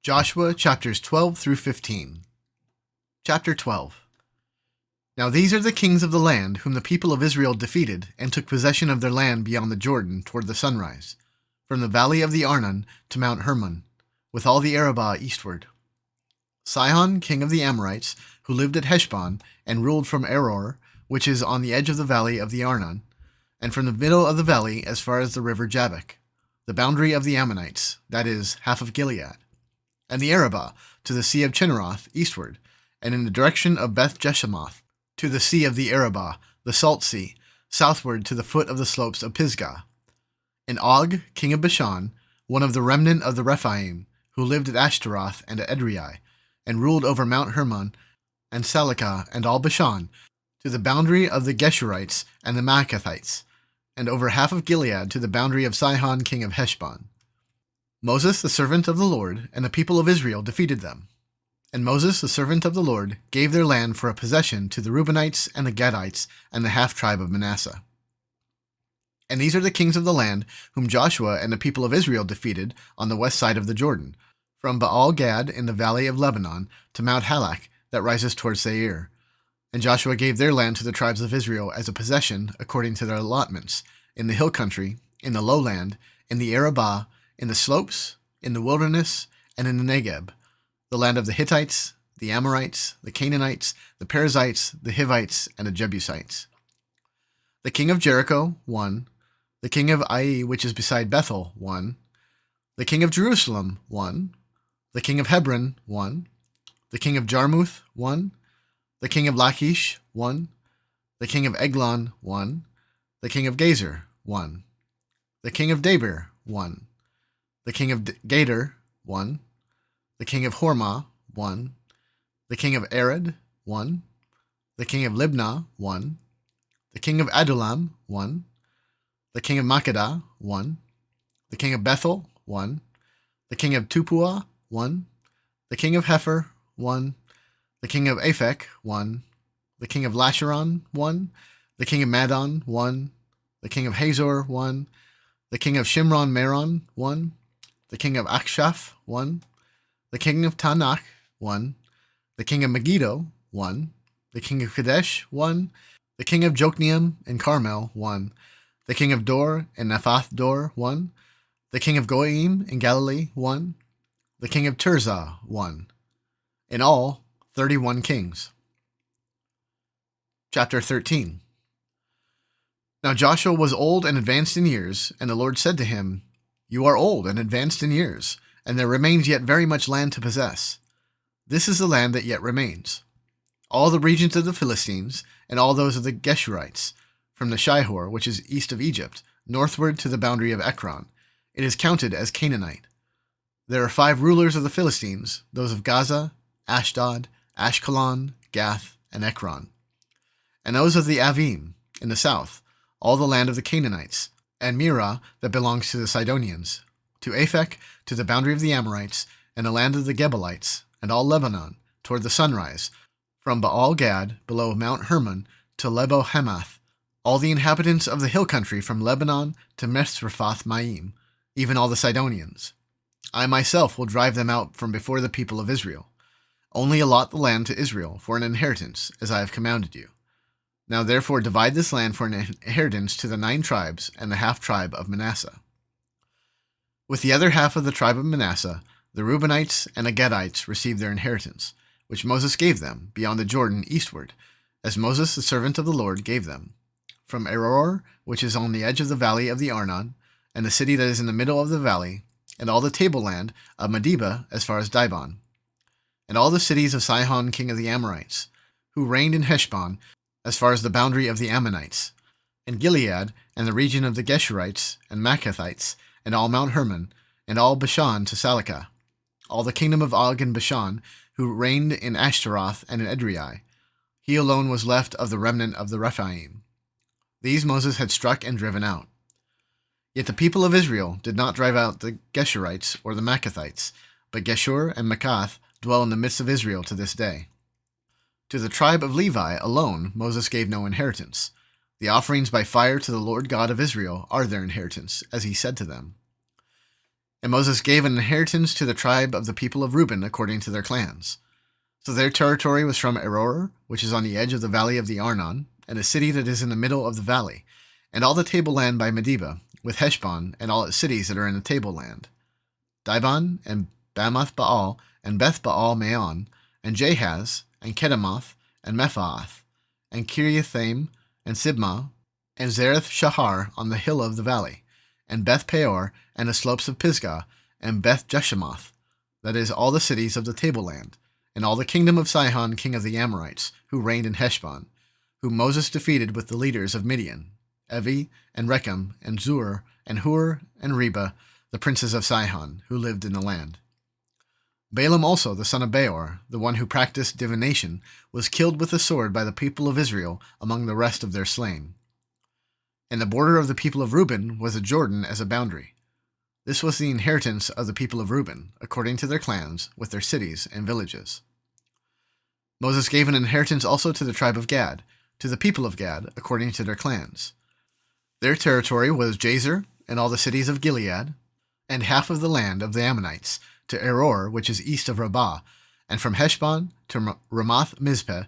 Joshua chapters 12 through 15. Chapter 12. Now these are the kings of the land whom the people of Israel defeated and took possession of their land beyond the Jordan toward the sunrise, from the valley of the Arnon to Mount Hermon, with all the Arabah eastward. Sihon, king of the Amorites, who lived at Heshbon and ruled from Aroer, which is on the edge of the valley of the Arnon, and from the middle of the valley as far as the river Jabbok, the boundary of the Ammonites, that is, half of Gilead, and the Arabah to the sea of Chinneroth eastward, and in the direction of Beth Jeshemoth, to the sea of the Arabah, the Salt Sea, southward to the foot of the slopes of Pisgah. And Og, king of Bashan, one of the remnant of the Rephaim, who lived at Ashtaroth and at Edrei, and ruled over Mount Hermon, and Salecah, and all Bashan, to the boundary of the Geshurites and the Maacathites, and over half of Gilead to the boundary of Sihon, king of Heshbon. Moses, the servant of the Lord, and the people of Israel defeated them. And Moses, the servant of the Lord, gave their land for a possession to the Reubenites and the Gadites and the half-tribe of Manasseh. And these are the kings of the land whom Joshua and the people of Israel defeated on the west side of the Jordan, from Baal-Gad in the valley of Lebanon to Mount Halak that rises toward Seir. And Joshua gave their land to the tribes of Israel as a possession according to their allotments, in the hill country, in the lowland, in the Arabah, in the slopes, in the wilderness, and in the Negeb, the land of the Hittites, the Amorites, the Canaanites, the Perizzites, the Hivites, and the Jebusites. The king of Jericho, 1. The king of Ai, which is beside Bethel, 1. The king of Jerusalem, 1. The king of Hebron, 1. The king of Jarmuth, 1. The king of Lachish, 1. The king of Eglon, 1. The king of Gezer, 1. The king of Debir, 1. The king of Gader, 1. The king of Hormah, 1. The king of Arad, 1. The king of Libnah, 1. The king of Adullam, 1. The king of Makkedah, 1. The king of Bethel, 1. The king of Tupua, 1. The king of Hepher, 1. The king of Aphek, 1. The king of Lasharon, 1. The king of Madon, 1. The king of Hazor, 1. The king of Shimron Meron, 1. The king of Akshaph, 1. The king of Tanakh, 1. The king of Megiddo, 1. The king of Kadesh, 1. The king of Jokneam and Carmel, 1. The king of Dor and Naphath Dor, 1. The king of Goim in Galilee, 1. The king of Tirzah, 1. In all, 31 kings. Chapter 13. Now Joshua was old and advanced in years, and the Lord said to him, You are old and advanced in years, and there remains yet very much land to possess. This is the land that yet remains. All the regions of the Philistines, and all those of the Geshurites, from the Shihor, which is east of Egypt, northward to the boundary of Ekron, it is counted as Canaanite. There are 5 rulers of the Philistines, those of Gaza, Ashdod, Ashkelon, Gath, and Ekron. And those of the Avim, in the south, all the land of the Canaanites, and Mirah that belongs to the Sidonians, to Aphek, to the boundary of the Amorites, and the land of the Gebalites, and all Lebanon, toward the sunrise, from Baal-Gad, below Mount Hermon, to Lebo-Hamath, all the inhabitants of the hill country from Lebanon to Misrephoth-Maim, even all the Sidonians. I myself will drive them out from before the people of Israel. Only allot the land to Israel for an inheritance, as I have commanded you. Now therefore divide this land for an inheritance to the 9 tribes and the half-tribe of Manasseh. With the other half of the tribe of Manasseh, the Reubenites and the Gadites received their inheritance, which Moses gave them, beyond the Jordan eastward, as Moses the servant of the Lord gave them, from Aroer, which is on the edge of the valley of the Arnon, and the city that is in the middle of the valley, and all the tableland of Medeba as far as Dibon, and all the cities of Sihon king of the Amorites, who reigned in Heshbon as far as the boundary of the Ammonites, and Gilead, and the region of the Geshurites and Maacathites, and all Mount Hermon, and all Bashan to Salecah, all the kingdom of Og and Bashan, who reigned in Ashtaroth and in Edrei. He alone was left of the remnant of the Rephaim. These Moses had struck and driven out. Yet the people of Israel did not drive out the Geshurites or the Maacathites, but Geshur and Maacath dwell in the midst of Israel to this day. To the tribe of Levi alone Moses gave no inheritance. The offerings by fire to the Lord God of Israel are their inheritance, as he said to them. And Moses gave an inheritance to the tribe of the people of Reuben according to their clans. So their territory was from Aroer, which is on the edge of the valley of the Arnon, and a city that is in the middle of the valley, and all the tableland by Medeba, with Heshbon and all its cities that are in the tableland, Dibon and Bamoth Baal and Beth Baal Maon, and Jahaz and Kedemoth and Mephaath, and Kiriathaim and Sibmah, and Zareth Shahar on the hill of the valley, and Beth Peor and the slopes of Pisgah, and Beth Jeshemoth, that is all the cities of the tableland, and all the kingdom of Sihon king of the Amorites, who reigned in Heshbon, whom Moses defeated with the leaders of Midian, Evi and Rechem and Zur and Hur and Reba, the princes of Sihon, who lived in the land. Balaam also, the son of Beor, the one who practiced divination, was killed with the sword by the people of Israel among the rest of their slain. And the border of the people of Reuben was the Jordan as a boundary. This was the inheritance of the people of Reuben, according to their clans, with their cities and villages. Moses gave an inheritance also to the tribe of Gad, to the people of Gad, according to their clans. Their territory was Jazer and all the cities of Gilead, and half of the land of the Ammonites, to Aroer, which is east of Rabbah, and from Heshbon to Ramoth Mizpeh,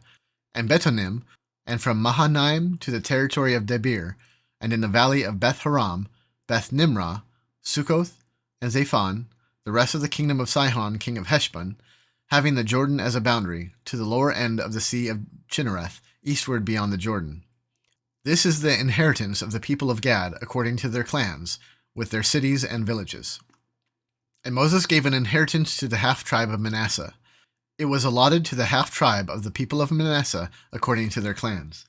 and Betonim, and from Mahanaim to the territory of Debir, and in the valley of Beth Haram, Beth Nimrah, Succoth, and Zaphon, the rest of the kingdom of Sihon king of Heshbon, having the Jordan as a boundary, to the lower end of the sea of Chinnereth, eastward beyond the Jordan. This is the inheritance of the people of Gad according to their clans, with their cities and villages. And Moses gave an inheritance to the half-tribe of Manasseh. It was allotted to the half-tribe of the people of Manasseh according to their clans.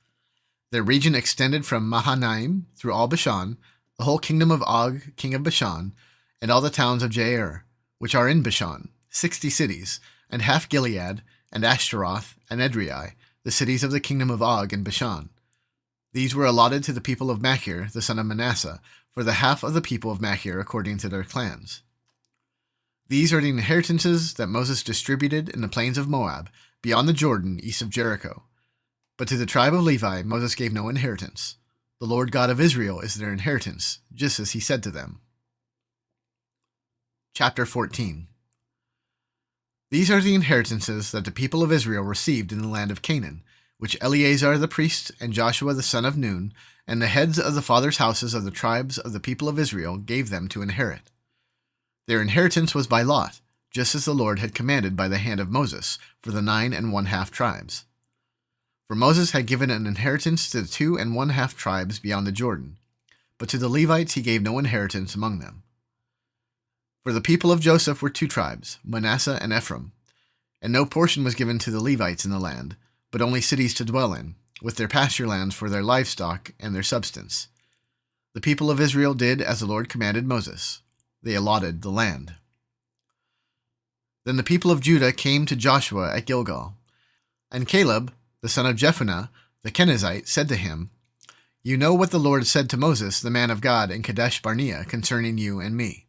Their region extended from Mahanaim through all Bashan, the whole kingdom of Og, king of Bashan, and all the towns of Jair, which are in Bashan, 60 cities, and half Gilead, and Ashtaroth, and Edrei, the cities of the kingdom of Og in Bashan. These were allotted to the people of Machir, the son of Manasseh, for the half of the people of Machir according to their clans. These are the inheritances that Moses distributed in the plains of Moab, beyond the Jordan, east of Jericho. But to the tribe of Levi Moses gave no inheritance. The Lord God of Israel is their inheritance, just as he said to them. Chapter 14. These are the inheritances that the people of Israel received in the land of Canaan, which Eleazar the priest and Joshua the son of Nun, and the heads of the fathers' houses of the tribes of the people of Israel gave them to inherit. Their inheritance was by lot, just as the Lord had commanded by the hand of Moses, for the 9 1/2 tribes. For Moses had given an inheritance to the 2 1/2 tribes beyond the Jordan, but to the Levites he gave no inheritance among them. For the people of Joseph were 2 tribes, Manasseh and Ephraim, and no portion was given to the Levites in the land, but only cities to dwell in, with their pasture lands for their livestock and their substance. The people of Israel did as the Lord commanded Moses. They allotted the land. Then the people of Judah came to Joshua at Gilgal, and Caleb, the son of Jephunneh, the Kenizzite, said to him, "You know what the Lord said to Moses, the man of God, in Kadesh Barnea, concerning you and me.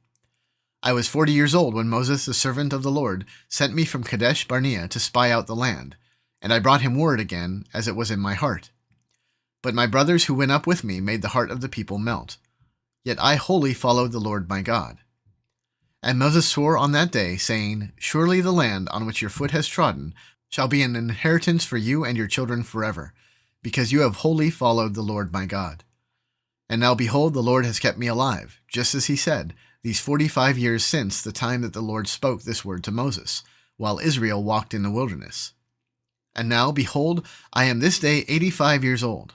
I was 40 years old when Moses, the servant of the Lord, sent me from Kadesh Barnea to spy out the land, and I brought him word again, as it was in my heart. But my brothers who went up with me made the heart of the people melt. Yet I wholly followed the Lord my God. And Moses swore on that day, saying, Surely the land on which your foot has trodden shall be an inheritance for you and your children forever, because you have wholly followed the Lord my God. And now behold, the Lord has kept me alive, just as he said, these 45 years since the time that the Lord spoke this word to Moses, while Israel walked in the wilderness. And now, behold, I am this day 85 years old.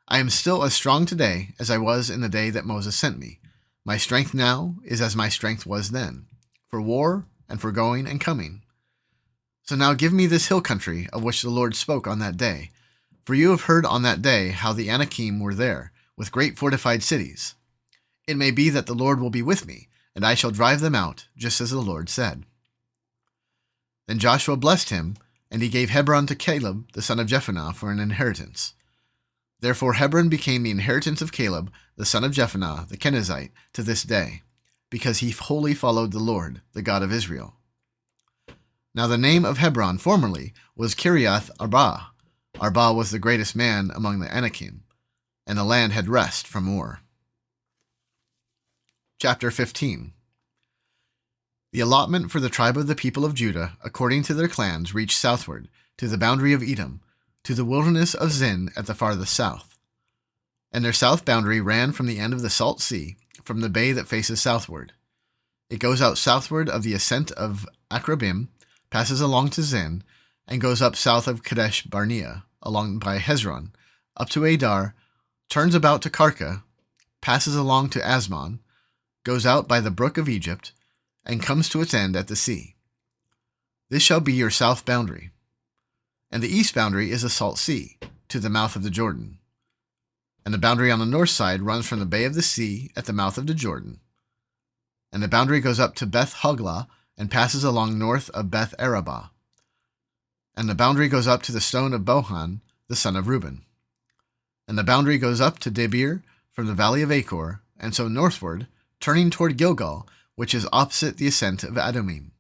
I am still as strong today as I was in the day that Moses sent me. My strength now is as my strength was then, for war and for going and coming. So now give me this hill country of which the Lord spoke on that day, for you have heard on that day how the Anakim were there, with great fortified cities. It may be that the Lord will be with me, and I shall drive them out, just as the Lord said." Then Joshua blessed him, and he gave Hebron to Caleb, the son of Jephunneh, for an inheritance. Therefore Hebron became the inheritance of Caleb, the son of Jephunneh, the Kenizzite, to this day, because he wholly followed the Lord, the God of Israel. Now the name of Hebron formerly was Kiriath Arba. Arba was the greatest man among the Anakim, and the land had rest from war. Chapter 15. The allotment for the tribe of the people of Judah, according to their clans, reached southward, to the boundary of Edom, to the wilderness of Zin at the farthest south. And their south boundary ran from the end of the Salt Sea, from the bay that faces southward. It goes out southward of the ascent of Akrabim, passes along to Zin, and goes up south of Kadesh Barnea, along by Hezron, up to Adar, turns about to Karka, passes along to Asmon, goes out by the brook of Egypt, and comes to its end at the sea. This shall be your south boundary. And the east boundary is the Salt Sea, to the mouth of the Jordan. And the boundary on the north side runs from the bay of the sea at the mouth of the Jordan. And the boundary goes up to Beth Hoglah and passes along north of Beth Arabah. And the boundary goes up to the stone of Bohan, the son of Reuben. And the boundary goes up to Debir from the valley of Achor, and so northward, turning toward Gilgal, which is opposite the ascent of Adumim,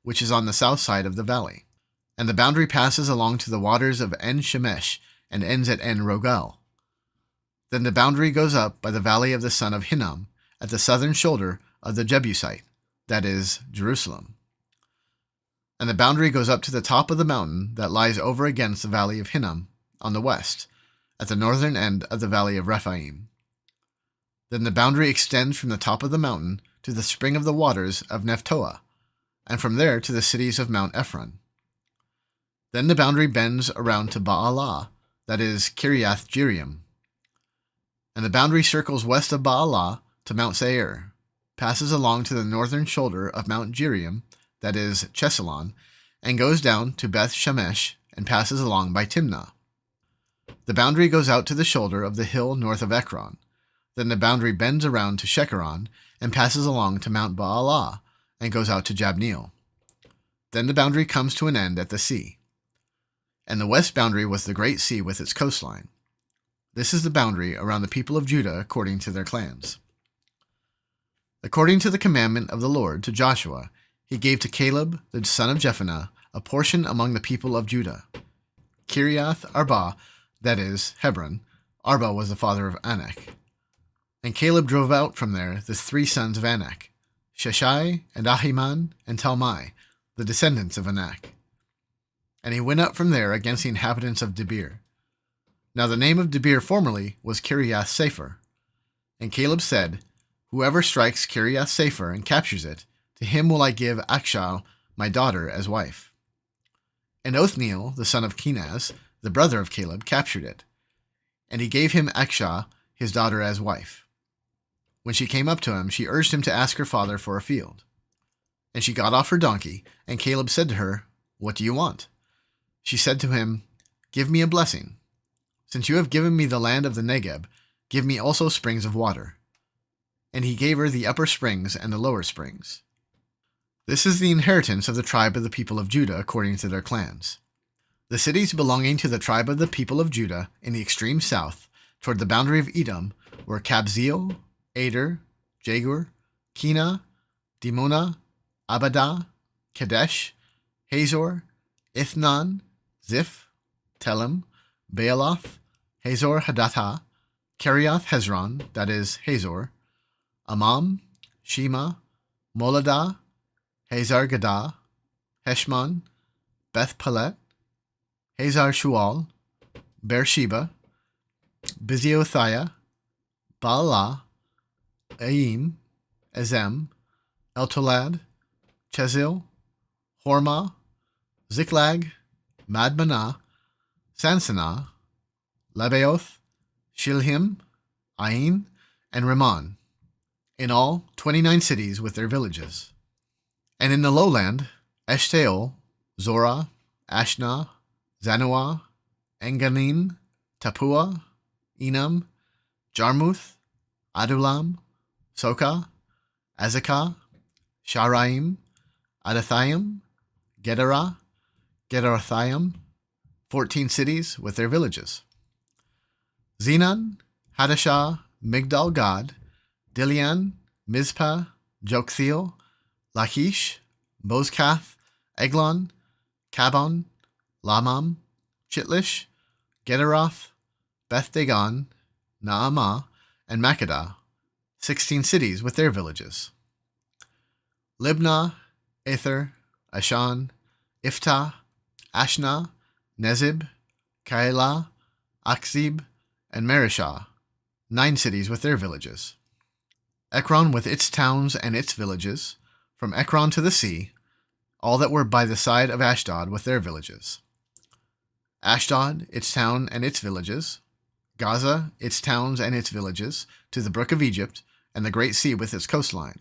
which is on the south side of the valley. And the boundary passes along to the waters of En-Shemesh, and ends at En-Rogel. Then the boundary goes up by the valley of the son of Hinnom, at the southern shoulder of the Jebusite, that is, Jerusalem. And the boundary goes up to the top of the mountain that lies over against the valley of Hinnom, on the west, at the northern end of the valley of Rephaim. Then the boundary extends from the top of the mountain to the spring of the waters of Nephtoah, and from there to the cities of Mount Ephron. Then the boundary bends around to Baalah, that is, Kiriath Jearim. And the boundary circles west of Baalah to Mount Seir, passes along to the northern shoulder of Mount Jearim, that is, Chesalon, and goes down to Beth Shemesh and passes along by Timnah. The boundary goes out to the shoulder of the hill north of Ekron. Then the boundary bends around to Shekaron and passes along to Mount Baalah and goes out to Jabneel. Then the boundary comes to an end at the sea. And the west boundary was the great sea with its coastline. This is the boundary around the people of Judah according to their clans. According to the commandment of the Lord to Joshua, he gave to Caleb, the son of Jephunneh, a portion among the people of Judah. Kiriath Arba, that is, Hebron. Arba was the father of Anak. And Caleb drove out from there the 3 sons of Anak, Sheshai and Ahiman and Talmai, the descendants of Anak. And he went up from there against the inhabitants of Debir. Now the name of Debir formerly was Kiriath Sefer. And Caleb said, Whoever strikes Kiriath Sefer and captures it, to him will I give Achshal, my daughter, as wife. And Othniel, the son of Kenaz, the brother of Caleb, captured it. And he gave him Achshah, his daughter, as wife. When she came up to him, she urged him to ask her father for a field. And she got off her donkey, and Caleb said to her, What do you want? She said to him, Give me a blessing. Since you have given me the land of the Negeb, give me also springs of water. And he gave her the upper springs and the lower springs. This is the inheritance of the tribe of the people of Judah according to their clans. The cities belonging to the tribe of the people of Judah in the extreme south, toward the boundary of Edom, were Kabzeel, Ader, Jagur, Kina, Dimonah, Abadah, Kadesh, Hazor, Ithnan, Ziph, Telem, Baaloth, Hazor Hadattah, Kiriath Hezron, that is, Hazor, Amam, Shema, Moladah, Hazar Gadah, Heshmon, Beth Pelet, Hazar Shual, Beersheba, Biziothia, Baalah, Aim, Ezem, Eltolad, Chezil, Hormah, Ziklag, Madmanah, Sansannah, Lebaoth, Shilhim, Ain, and Rimmon, in all 29 cities with their villages. And in the lowland, Eshtaol, Zorah, Ashna, Zanoah, Enganim, Tapua, Enam, Jarmuth, Adulam, Sokah, Azekah, Sharaim, Adathaim, Gederah, Gederothaim, 14 cities with their villages. Zenon, Hadashah, Migdal Gad, Dilian, Mizpah, Joktheel, Lachish, Bozkath, Eglon, Kabon, Lamam, Chitlish, Gederoth, Beth Dagon, Naamah, and Makkedah, 16 cities with their villages. Libnah, Aether, Ashan, Iftah, Ashna, Nezib, Kailah, Akzib, and Marishah, 9 cities with their villages. Ekron with its towns and its villages, from Ekron to the sea, all that were by the side of Ashdod with their villages. Ashdod, its town and its villages. Gaza, its towns and its villages, to the brook of Egypt, and the great sea with its coastline.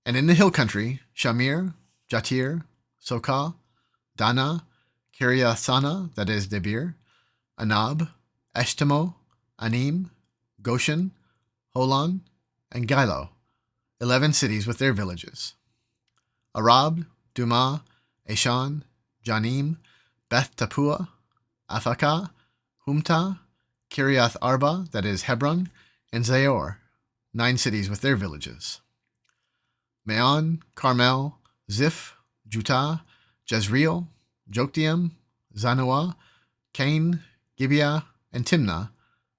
And in the hill country, Shamir, Jatir, Sokah, Dana, Kiriathana, that is Debir, Anab, Eshtemoh, Anim, Goshen, Holon, and Gilo, 11 cities with their villages. Arab, Dumah, Eshan, Janim, Beth Tappuah, Aphakah, Humta, Kiriath Arba, that is Hebron, and Zayor, 9 cities with their villages. Maon, Carmel, Ziph, Jutah, Jezreel, Jokdeam, Zanoah, Cain, Gibeah, and Timnah,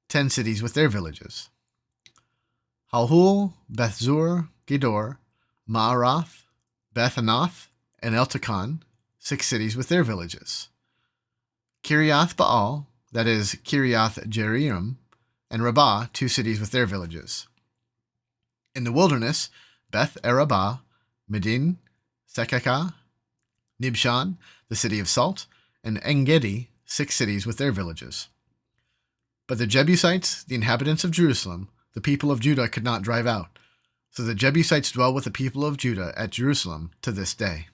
10 cities with their villages. Halhul, Bethzur, Gedor, Ma'arath, Beth-Anath, and Eltekon, 6 cities with their villages. Kiriath Baal, that is Kiriath Jearim, and Rabbah, 2 cities with their villages. In the wilderness, Beth Arabah, Medin, Sekekah, Nibshan, the city of salt, and En-Gedi, 6 cities with their villages. But the Jebusites, the inhabitants of Jerusalem, the people of Judah could not drive out. So the Jebusites dwell with the people of Judah at Jerusalem to this day.